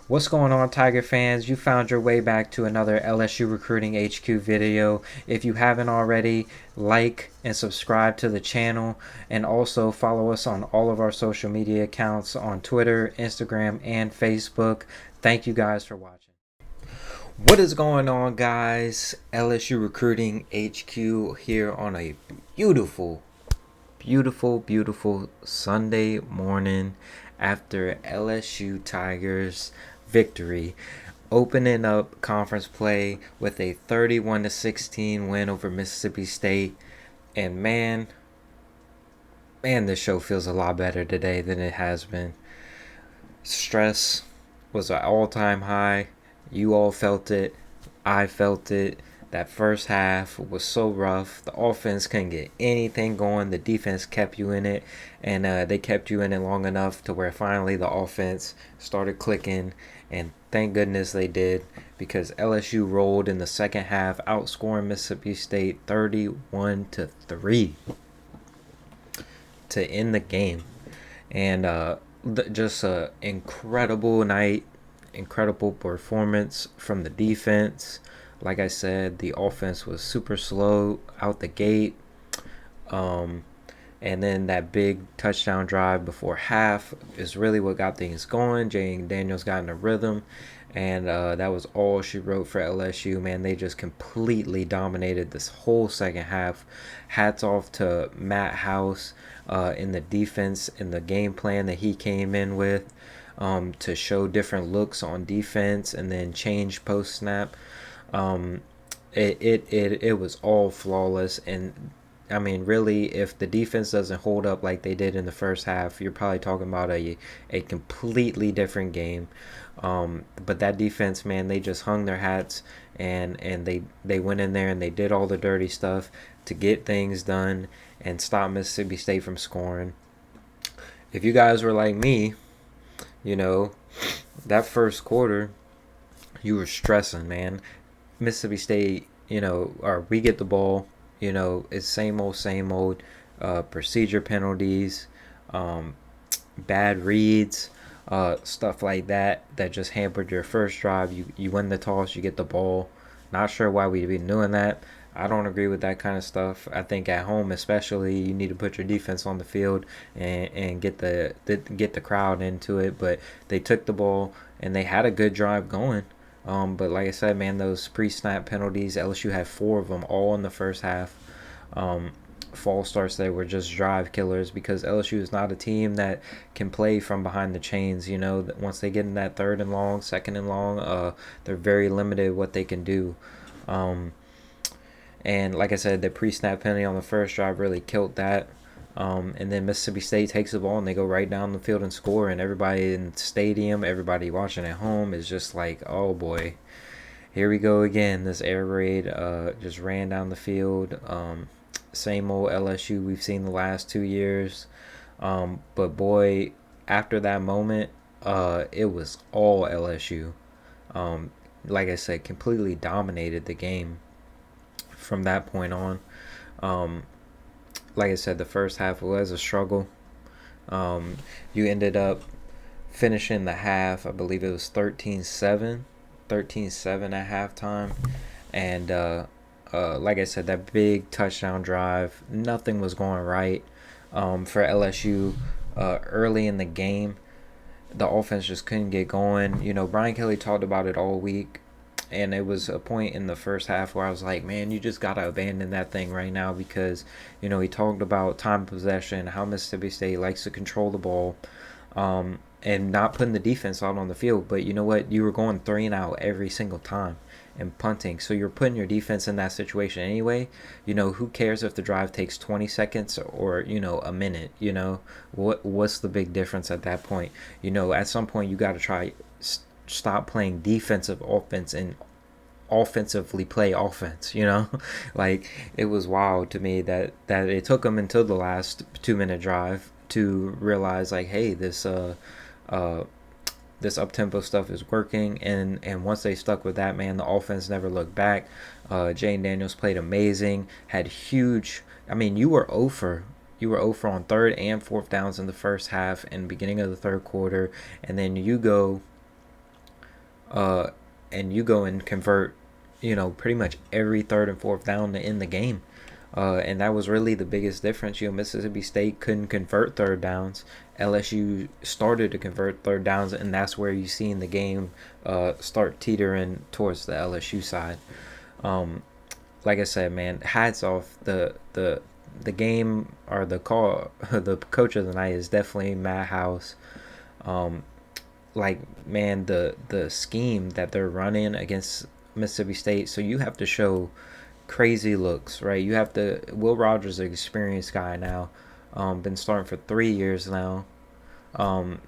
What's going on, Tiger fans? You found your way back to another LSU Recruiting HQ video. If you haven't already, like and subscribe to the channel, and also follow us on all of our social media accounts on Twitter, Instagram, and Facebook. Thank you guys for watching. What is going on, guys? LSU Recruiting HQ here on a beautiful, beautiful Sunday morning after LSU Tigers victory, opening up conference play with a 31-16 win over Mississippi State. And man, this show feels a lot better today than it has been. Stress was an all-time high. You all felt it. I felt it. That first half was so rough. The offense couldn't get anything going. The defense kept you in it, and they kept you in it long enough to where finally the offense started clicking. And thank goodness they did, because LSU rolled in the second half, outscoring Mississippi State 31-3 to end the game. And just an incredible night, incredible performance from the defense. Like I said, the offense was super slow out the gate. And then that big touchdown drive before half is really what got things going. Jane Daniels got in a rhythm, and that was all she wrote for LSU. Man, they just completely dominated this whole second half. Hats off to Matt House in the defense, in the game plan that he came in with, to show different looks on defense and then change post snap. It was all flawless. And I mean, really, if the defense doesn't hold up like they did in the first half, you're probably talking about a completely different game. But that defense, man, they just hung their hats, and they went in there and they did all the dirty stuff to get things done and stop Mississippi State from scoring. If you guys were like me, that first quarter, you were stressing, man. Mississippi State, or we get the ball, it's same old, procedure penalties, bad reads, stuff like that just hampered your first drive. You win the toss, you get the ball. Not sure why we'd be doing that. I don't agree with that kind of stuff. I think at home, especially, you need to put your defense on the field and get the crowd into it. But they took the ball and they had a good drive going. But like I said, man, those pre-snap penalties, LSU had 4 of them all in the first half. False starts that were just drive killers, because LSU is not a team that can play from behind the chains. That once they get in that third and long, second and long, they're very limited what they can do. And like I said, the pre-snap penalty on the first drive really killed that. And then Mississippi State takes the ball and they go right down the field and score. And everybody in the stadium, everybody watching at home is just like, oh boy, here we go again. This air raid just ran down the field. Same old LSU we've seen the last 2 years. But boy, after that moment, it was all LSU. Like I said, completely dominated the game from that point on. Like I said, the first half was a struggle. You ended up finishing the half, I believe it was 13-7 at halftime. And like I said, that big touchdown drive, nothing was going right for LSU early in the game. The offense just couldn't get going. Brian Kelly talked about it all week. And it was a point in the first half where I was like, man, you just got to abandon that thing right now, because, he talked about time of possession, how Mississippi State likes to control the ball, and not putting the defense out on the field. But you know what? You were going 3 and out every single time and punting. So you're putting your defense in that situation anyway. Who cares if the drive takes 20 seconds or, a minute? What's the big difference at that point? At some point you got to try stop playing defensive offense and offensively play offense. Like, it was wild to me that it took them until the last 2-minute drive to realize, like, hey, this up-tempo stuff is working. And once they stuck with that, man, the offense never looked back. Jane Daniels played amazing, had huge, I mean, you were 0 for on third and fourth downs in the first half and beginning of the third quarter, and then you go uh, and you go and convert, pretty much every third and fourth down to end the game. And that was really the biggest difference. Mississippi State couldn't convert third downs. LSU started to convert third downs, and that's where you seen the game start teetering towards the LSU side. Like I said, man, hats off. The game, or the call, the coach of the night is definitely Matt House. Um, like, man, the scheme that they're running against Mississippi State. So you have to show crazy looks, right? You have to. Will Rogers, an experienced guy now, been starting for 3 years now, um,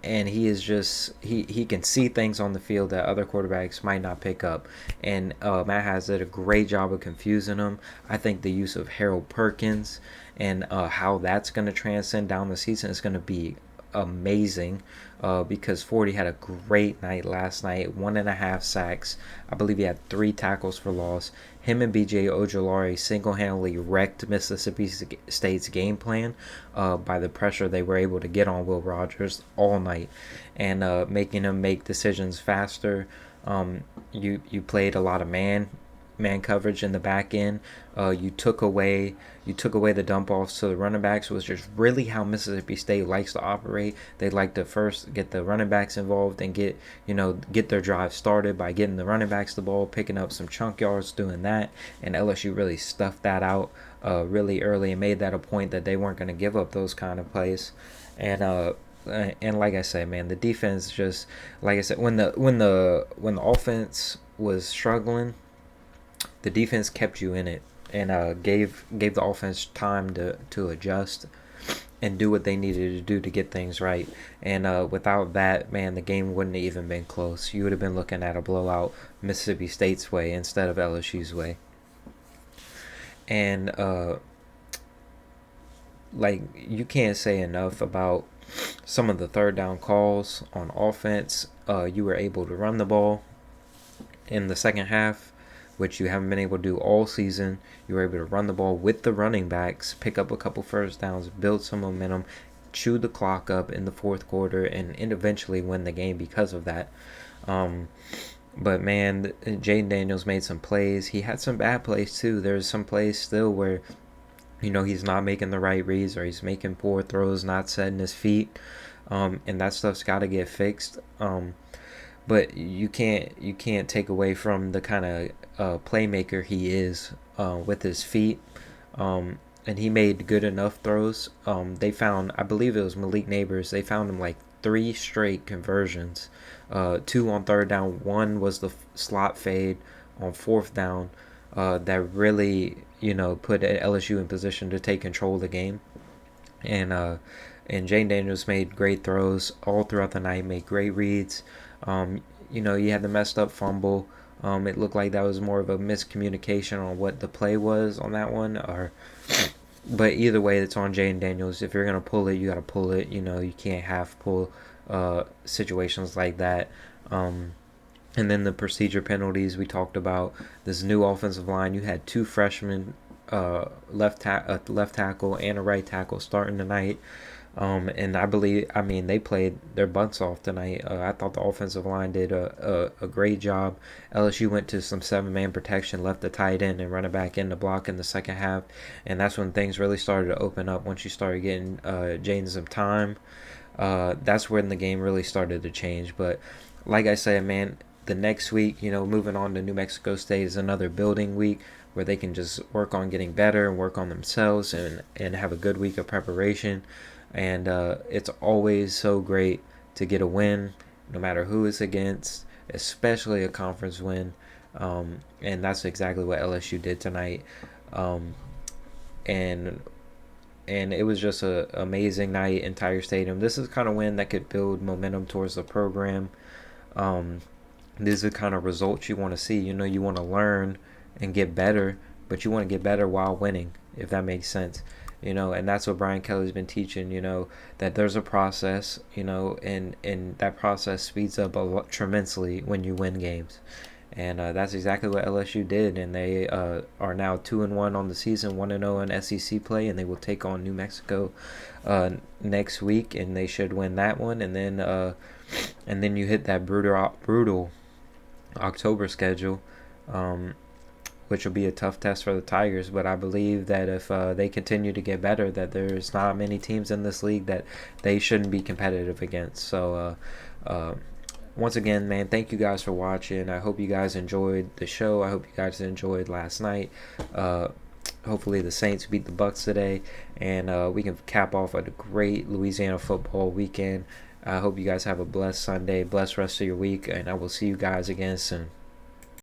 and he is just he can see things on the field that other quarterbacks might not pick up. And Matt has did a great job of confusing them. I think the use of Harold Perkins and how that's going to transcend down the season is going to be amazing, because 40 had a great night last night, 1.5 sacks. I believe he had 3 tackles for loss. Him and BJ Ojolari single-handedly wrecked Mississippi State's game plan by the pressure they were able to get on Will Rogers all night, and making him make decisions faster. You played a lot of man coverage in the back end. You took away the dump offs to the running backs, which is really how Mississippi State likes to operate. They like to first get the running backs involved and get their drive started by getting the running backs the ball, picking up some chunk yards, doing that. And LSU really stuffed that out really early and made that a point that they weren't going to give up those kind of plays. And like I said, man, the defense just, like I said, when the offense was struggling, the defense kept you in it, and gave the offense time to adjust and do what they needed to do to get things right. And without that, man, the game wouldn't have even been close. You would have been looking at a blowout Mississippi State's way instead of LSU's way. And like, you can't say enough about some of the third down calls on offense. You were able to run the ball in the second half, which you haven't been able to do all season. You were able to run the ball with the running backs, pick up a couple first downs, build some momentum, chew the clock up in the fourth quarter, and eventually win the game because of that. But man, Jaden Daniels made some plays. He had some bad plays too. There's some plays still where he's not making the right reads, or he's making poor throws, not setting his feet, and that stuff's got to get fixed. But you can't take away from the kind of playmaker he is with his feet. And he made good enough throws. They found, I believe it was Malik Neighbors, they found him like 3 straight conversions. 2 on third down, 1 was the slot fade on fourth down, that really, put LSU in position to take control of the game. And Jane Daniels made great throws all throughout the night, made great reads. You had the messed up fumble. It looked like that was more of a miscommunication on what the play was on that one. But either way, it's on Jane Daniels. If you're going to pull it, you got to pull it. You can't half pull situations like that. And then the procedure penalties we talked about. This new offensive line, you had 2 freshmen, left tackle and a right tackle starting tonight. And they played their butts off tonight. I thought the offensive line did a great job. LSU went to some 7-man protection, left the tight end and running back in the block in the second half. And that's when things really started to open up. Once you started getting Jaden some time, that's when the game really started to change. But like I said, man, the next week, moving on to New Mexico State is another building week where they can just work on getting better and work on themselves and have a good week of preparation. And it's always so great to get a win, no matter who it's against, especially a conference win. And that's exactly what LSU did tonight. And it was just an amazing night in Tiger Stadium. This is the kind of win that could build momentum towards the program. This is the kind of results you want to see. You want to learn and get better, but you want to get better while winning, if that makes sense. And that's what Brian Kelly's been teaching, that there's a process, and that process speeds up tremendously when you win games. and that's exactly what LSU did. And they are now 2-1 on the season, 1-0 in SEC play, and they will take on New Mexico next week, and they should win that one. And then you hit that brutal October schedule. Which will be a tough test for the Tigers. But I believe that if they continue to get better, that there's not many teams in this league that they shouldn't be competitive against. So once again, man, thank you guys for watching. I hope you guys enjoyed the show. I hope you guys enjoyed last night. Hopefully the Saints beat the Bucks today, and we can cap off a great Louisiana football weekend. I hope you guys have a blessed Sunday, blessed rest of your week, and I will see you guys again soon.